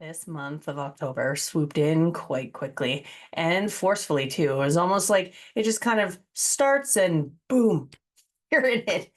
This month of October swooped in quite quickly and forcefully too. It was almost like it just kind of starts and boom, you're in it.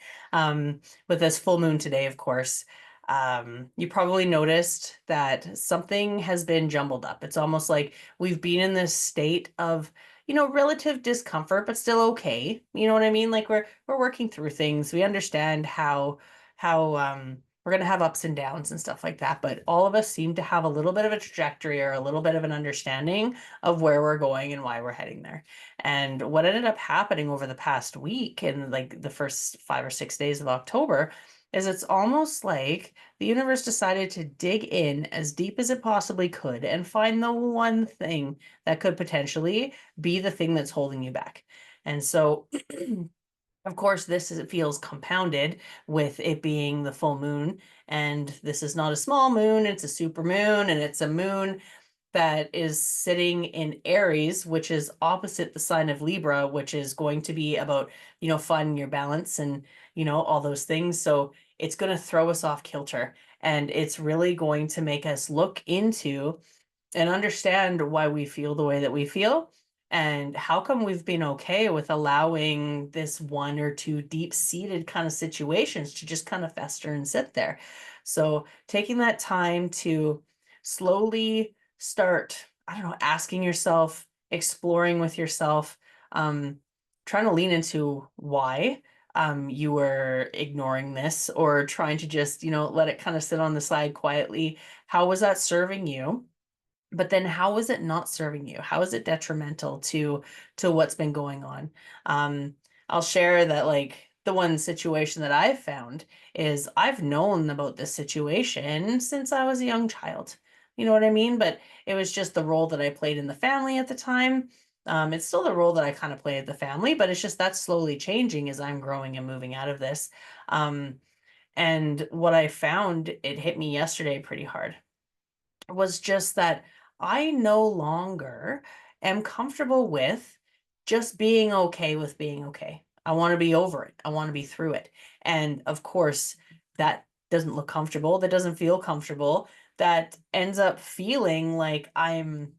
With this full moon today, of course. You probably noticed that something has been jumbled up. It's almost like we've been in this state of, relative discomfort, but still okay. You know what I mean? Like we're working through things. We understand how we're gonna have ups and downs and stuff like that, but all of us seem to have a little bit of a trajectory or a little bit of an understanding of where we're going and why we're heading there. And what ended up happening over the past week and like the first 5 or 6 days of October is it's almost like the universe decided to dig in as deep as it possibly could and find the one thing that could potentially be the thing that's holding you back. And so of course, it feels compounded with it being the full moon, and this is not a small moon, it's a super moon, and it's a moon that is sitting in Aries, which is opposite the sign of Libra, which is going to be about, fun, your balance, and, all those things. So it's going to throw us off kilter, and it's really going to make us look into and understand why we feel the way that we feel and how come we've been okay with allowing this one or two deep-seated kind of situations to just kind of fester and sit there. So taking that time to slowly start, I don't know, asking yourself, exploring with yourself, um, trying to lean into why you were ignoring this or trying to just, let it kind of sit on the side quietly. How was that serving you? But then how is it not serving you? How is it detrimental to what's been going on? Um, I'll share that like the one situation that I've found is I've known about this situation since I was a young child. You know what I mean? But it was just the role that I played in the family at the time. It's still the role that I kind of play at the family, but it's just that's slowly changing as I'm growing and moving out of this. Um, and what I found, it hit me yesterday pretty hard was just that I no longer am comfortable with just being okay with being okay. I want to be over it. I want to be through it. And of course, that doesn't look comfortable. That doesn't feel comfortable. That ends up feeling like I'm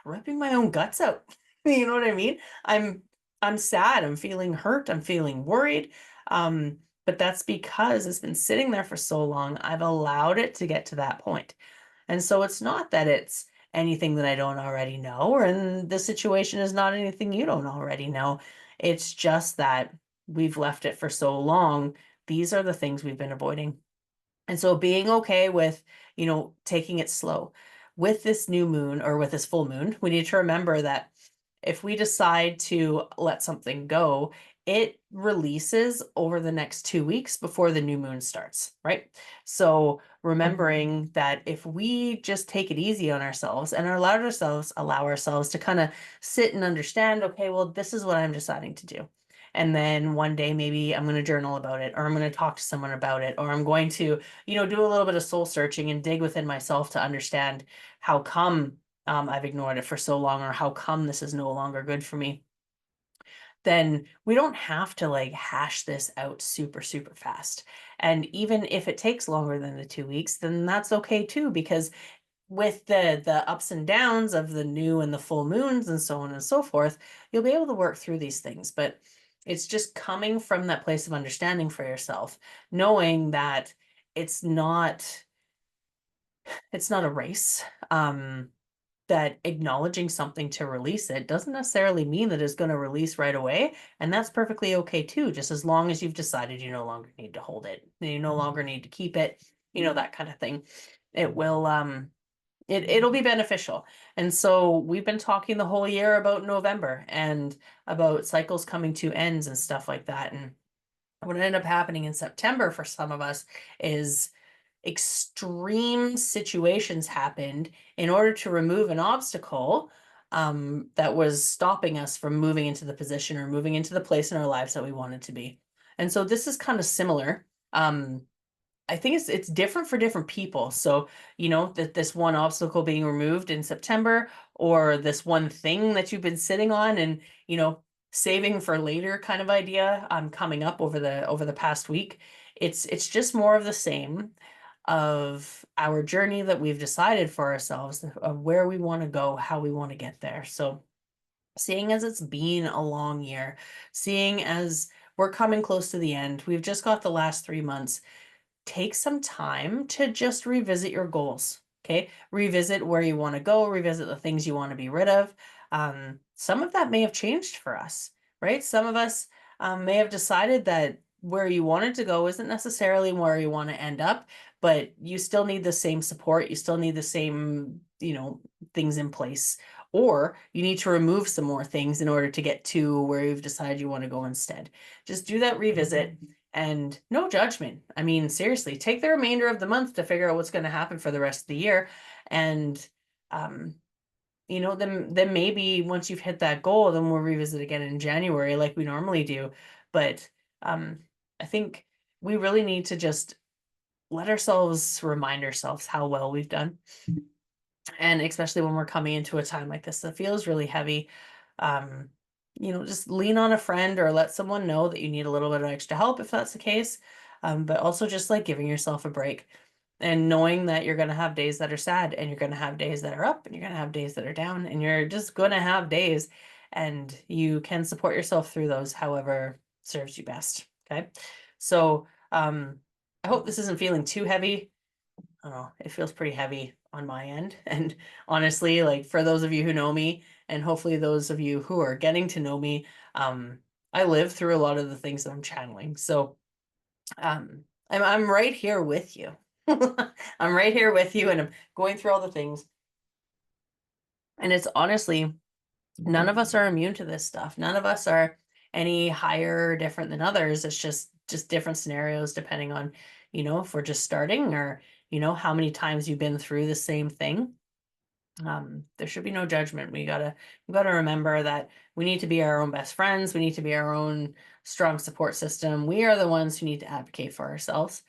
ripping my own guts out. You know what I mean? I'm sad. I'm feeling hurt. I'm feeling worried. But that's because it's been sitting there for so long. I've allowed it to get to that point. And so it's not that it's anything that I don't already know, or and the situation is not anything you don't already know. It's just that we've left it for so long. These are the things we've been avoiding. And so being okay with, taking it slow. With this new moon or with this full moon, we need to remember that if we decide to let something go, it releases over the next 2 weeks before the new moon starts, right? So remembering that if we just take it easy on ourselves and allow ourselves to kind of sit and understand, okay, well, this is what I'm deciding to do. And then one day maybe I'm going to journal about it, or I'm going to talk to someone about it, or I'm going to, do a little bit of soul searching and dig within myself to understand how come I've ignored it for so long, or how come this is no longer good for me. Then we don't have to like hash this out super, super fast. And even if it takes longer than the 2 weeks, then that's okay too, because with the ups and downs of the new and the full moons and so on and so forth, you'll be able to work through these things. But it's just coming from that place of understanding for yourself, knowing that it's not it's not a race. That acknowledging something to release it doesn't necessarily mean that it's going to release right away. And that's perfectly okay too, just as long as you've decided you no longer need to hold it. You no longer need to keep it, that kind of thing. It will it'll be beneficial. And so we've been talking the whole year about November and about cycles coming to ends and stuff like that. And what ended up happening in September for some of us is extreme situations happened in order to remove an obstacle that was stopping us from moving into the position or moving into the place in our lives that we wanted to be. And so this is kind of similar. I think it's different for different people. So, that this one obstacle being removed in September, or this one thing that you've been sitting on and, saving for later kind of idea coming up over the past week. It's just more of the same. of our journey that we've decided for ourselves, of where we want to go, how we want to get there. So, seeing as it's been a long year, seeing as we're coming close to the end, we've just got the last 3 months, take some time to just revisit your goals. Okay. Revisit where you want to go, revisit the things you want to be rid of. Some of that may have changed for us, right? Some of us may have decided that where you wanted to go isn't necessarily where you want to end up, but you still need the same support. You still need the same, things in place, or you need to remove some more things in order to get to where you've decided you want to go instead. Just do that revisit. And no judgment. I mean, seriously, take the remainder of the month to figure out what's going to happen for the rest of the year. And um, then maybe once you've hit that goal, then we'll revisit again in January like we normally do. But um, I think we really need to just remind ourselves how well we've done. And especially when we're coming into a time like this that feels really heavy. um just lean on a friend or let someone know that you need a little bit of extra help if that's the case. But also just like giving yourself a break and knowing that you're going to have days that are sad, and you're going to have days that are up, and you're going to have days that are down, and you're just going to have days, and you can support yourself through those however serves you best. Okay. So I hope this isn't feeling too heavy. I don't know, it feels pretty heavy on my end. And honestly, like for those of you who know me, and hopefully those of you who are getting to know me, I live through a lot of the things that I'm channeling. So I'm right here with you. I'm right here with you, and I'm going through all the things. And it's honestly, none of us are immune to this stuff. None of us are any higher or different than others. It's just different scenarios depending on, if we're just starting, or, how many times you've been through the same thing. There should be no judgment. We gotta remember that we need to be our own best friends. We need to be our own strong support system. We are the ones who need to advocate for ourselves.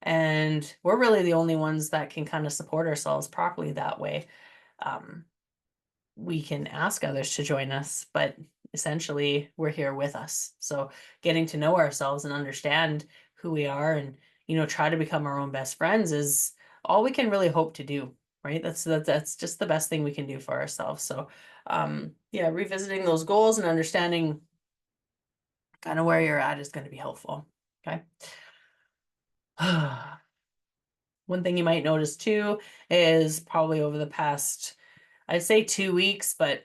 And we're really the only ones that can kind of support ourselves properly that way. Um, we can ask others to join us, but essentially we're here with us. So getting to know ourselves and understand who we are, and try to become our own best friends is all we can really hope to do, right? That's just the best thing we can do for ourselves. So yeah, revisiting those goals and understanding kind of where you're at is going to be helpful. Okay. One thing you might notice too is probably over the past, I'd say 2 weeks, but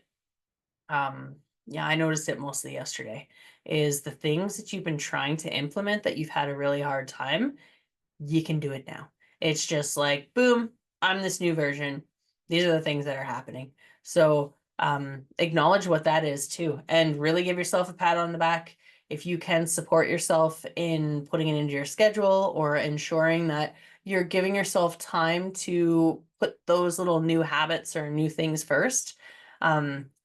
yeah, I noticed it mostly yesterday, is the things that you've been trying to implement that you've had a really hard time, you can do it now. It's just like, boom, I'm this new version. These are the things that are happening. So acknowledge what that is too, and really give yourself a pat on the back. If you can support yourself in putting it into your schedule, or ensuring that you're giving yourself time to put those little new habits or new things first.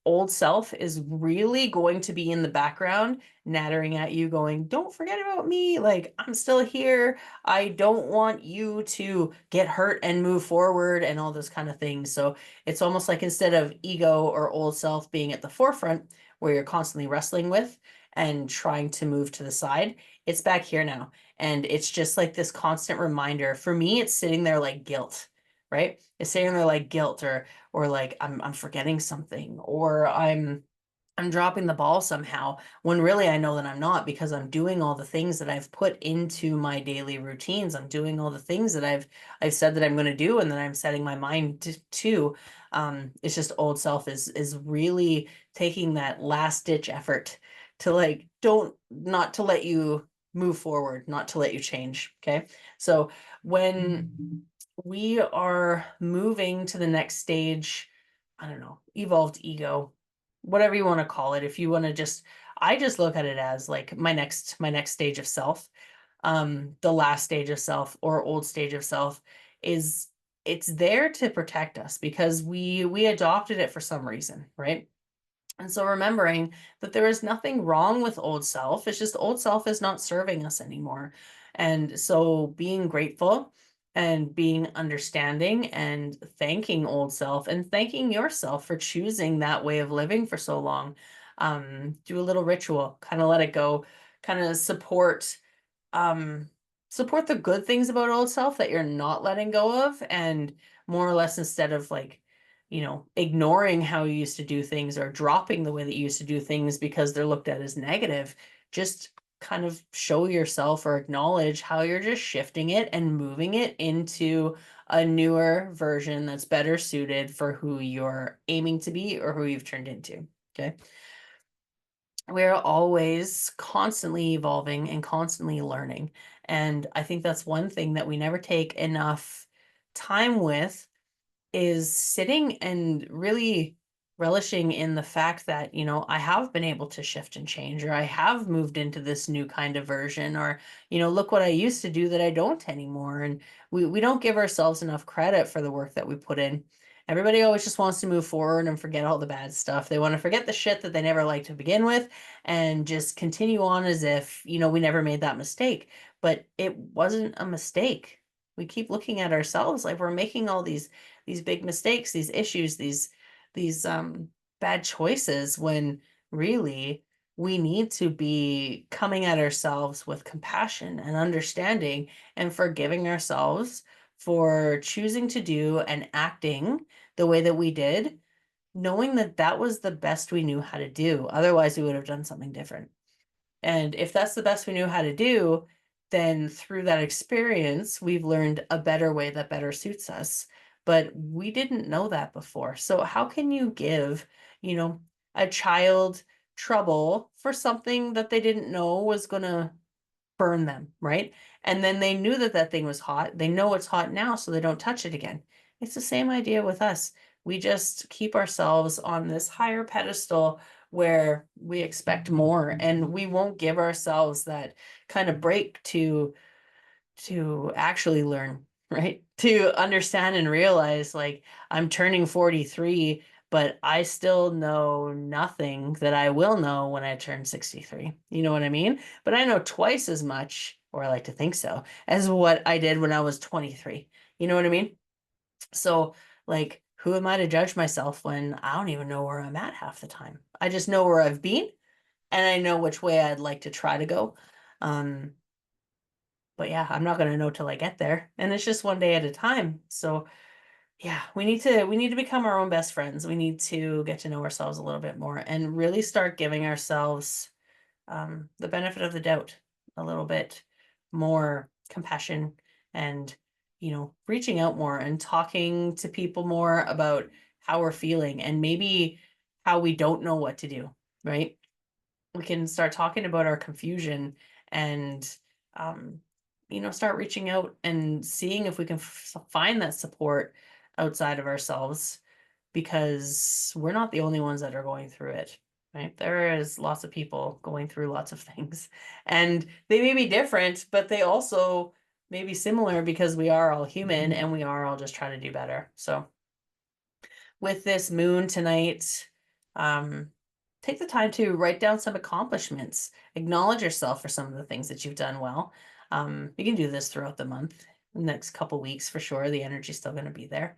Old self is really going to be in the background, nattering at you, going, don't forget about me. Like, I'm still here. I don't want you to get hurt and move forward and all those kind of things. So it's almost like, instead of ego or old self being at the forefront, where you're constantly wrestling with and trying to move to the side, it's back here now. And it's just like this constant reminder. For me, it's sitting there like guilt, right? It's sitting there like guilt, or like I'm forgetting something, or I'm dropping the ball somehow, when really I know that I'm not, because I'm doing all the things that I've put into my daily routines. I'm doing all the things that I've said that I'm going to do, and that I'm setting my mind to. It's just old self is really taking that last ditch effort to, like, don't not to let you move forward, not to let you change. Okay. So when we are moving to the next stage, I don't know, evolved ego, whatever you want to call it. If you want to I just look at it as like my next stage of self. The last stage of self, or old stage of self, is it's there to protect us, because we adopted it for some reason, right? And so remembering that there is nothing wrong with old self, it's just old self is not serving us anymore. And so being grateful and being understanding and thanking old self and thanking yourself for choosing that way of living for so long. Do a little ritual, kind of let it go, kind of um support the good things about old self that you're not letting go of, and more or less, instead of like, ignoring how you used to do things or dropping the way that you used to do things because they're looked at as negative, just kind of show yourself or acknowledge how you're just shifting it and moving it into a newer version that's better suited for who you're aiming to be or who you've turned into. Okay. We're always constantly evolving and constantly learning. And I think that's one thing that we never take enough time with, is sitting and really relishing in the fact that, I have been able to shift and change, or I have moved into this new kind of version, or, look what I used to do that I don't anymore. And we don't give ourselves enough credit for the work that we put in. Everybody always just wants to move forward and forget all the bad stuff. They want to forget the shit that they never liked to begin with and just continue on as if, we never made that mistake. But it wasn't a mistake. We keep looking at ourselves like we're making all these big mistakes, these issues, these bad choices, when really we need to be coming at ourselves with compassion and understanding and forgiving ourselves for choosing to do and acting the way that we did, knowing that that was the best we knew how to do. Otherwise, we would have done something different. And if that's the best we knew how to do, then through that experience, we've learned a better way that better suits us. But we didn't know that before. So how can you give, you know, a child trouble for something that they didn't know was going to burn them, right? And then they knew that that thing was hot. They know it's hot now, so they don't touch it again. It's the same idea with us. We just keep ourselves on this higher pedestal where we expect more, and we won't give ourselves that kind of break to actually learn, right? To understand and realize, like, I'm turning 43, but I still know nothing that I will know when I turn 63. You know what I mean? But I know twice as much, or I like to think so, as what I did when I was 23. You know what I mean? So, like, who am I to judge myself when I don't even know where I'm at half the time? I just know where I've been, and I know which way I'd like to try to go. Um, but yeah, I'm not gonna know till I get there. And it's just one day at a time. So yeah, we need to become our own best friends. We need to get to know ourselves a little bit more and really start giving ourselves the benefit of the doubt, a little bit more compassion, and reaching out more and talking to people more about how we're feeling and maybe how we don't know what to do, right? We can start talking about our confusion and um, start reaching out and seeing if we can find that support outside of ourselves, because we're not the only ones that are going through it, right? There is lots of people going through lots of things, and they may be different, but they also may be similar, because we are all human and we are all just trying to do better. So with this moon tonight, um, take the time to write down some accomplishments, acknowledge yourself for some of the things that you've done well. You can do this throughout the month, the next couple weeks for sure. The energy's still going to be there.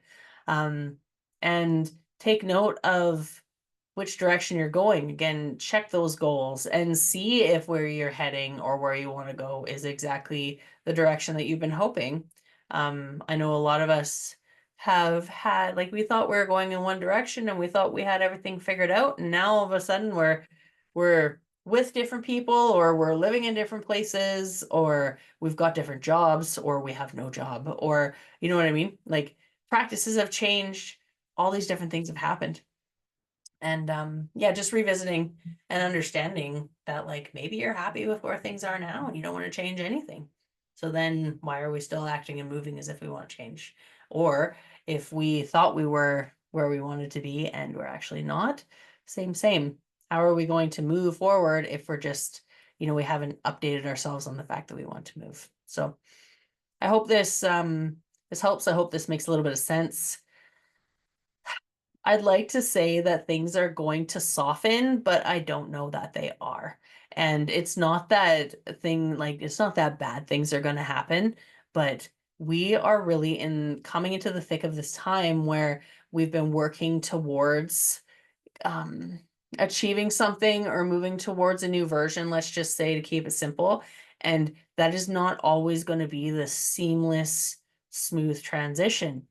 Um, and take note of which direction you're going. Again, check those goals and see if where you're heading or where you want to go is exactly the direction that you've been hoping. I know a lot of us have had, like, we thought we were going in one direction and we thought we had everything figured out, and now all of a sudden we're with different people, or we're living in different places, or we've got different jobs, or we have no job, or you know what I mean? Like, practices have changed, all these different things have happened. And yeah, just revisiting and understanding that, like, maybe you're happy with where things are now and you don't want to change anything. So then why are we still acting and moving as if we want to change? Or if we thought we were where we wanted to be and we're actually not, same. How are we going to move forward if we're just, we haven't updated ourselves on the fact that we want to move? So I hope this helps. I hope this makes a little bit of sense. I'd like to say that things are going to soften, but I don't know that they are. And it's not that thing, like, it's not that bad things are going to happen, but we are really coming into the thick of this time where we've been working towards um, achieving something or moving towards a new version, let's just say, to keep it simple. And that is not always going to be the seamless, smooth transition.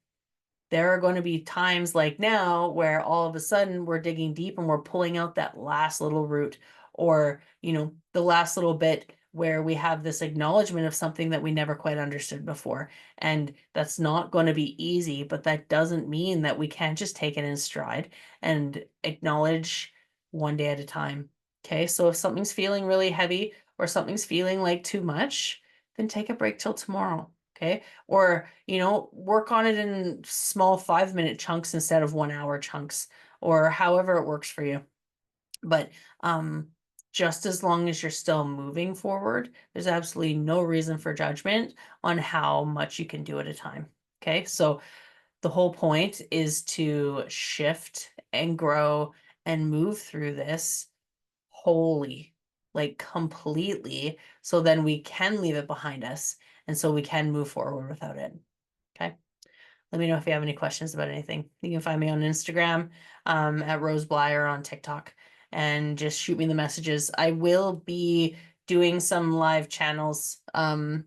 There are going to be times like now where all of a sudden we're digging deep and we're pulling out that last little root, or, the last little bit where we have this acknowledgement of something that we never quite understood before. And that's not going to be easy, but that doesn't mean that we can't just take it in stride and acknowledge one day at a time. Okay. So if something's feeling really heavy or something's feeling like too much, then take a break till tomorrow. Okay. Or, work on it in small 5-minute chunks instead of 1 hour chunks, or however it works for you. But just as long as you're still moving forward, there's absolutely no reason for judgment on how much you can do at a time. Okay. So the whole point is to shift and grow and move through this wholly, like completely, so then we can leave it behind us and so we can move forward without it. Okay. Let me know if you have any questions about anything. You can find me on Instagram at Rose Bly, or on TikTok, and just shoot me the messages. I will be doing some live channels. And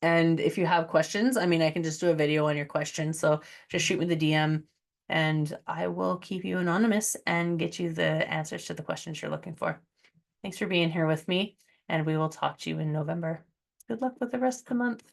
if you have questions, I mean, I can just do a video on your question. So just shoot me the DM and I will keep you anonymous and get you the answers to the questions you're looking for. Thanks for being here with me, and we will talk to you in November. Good luck with the rest of the month.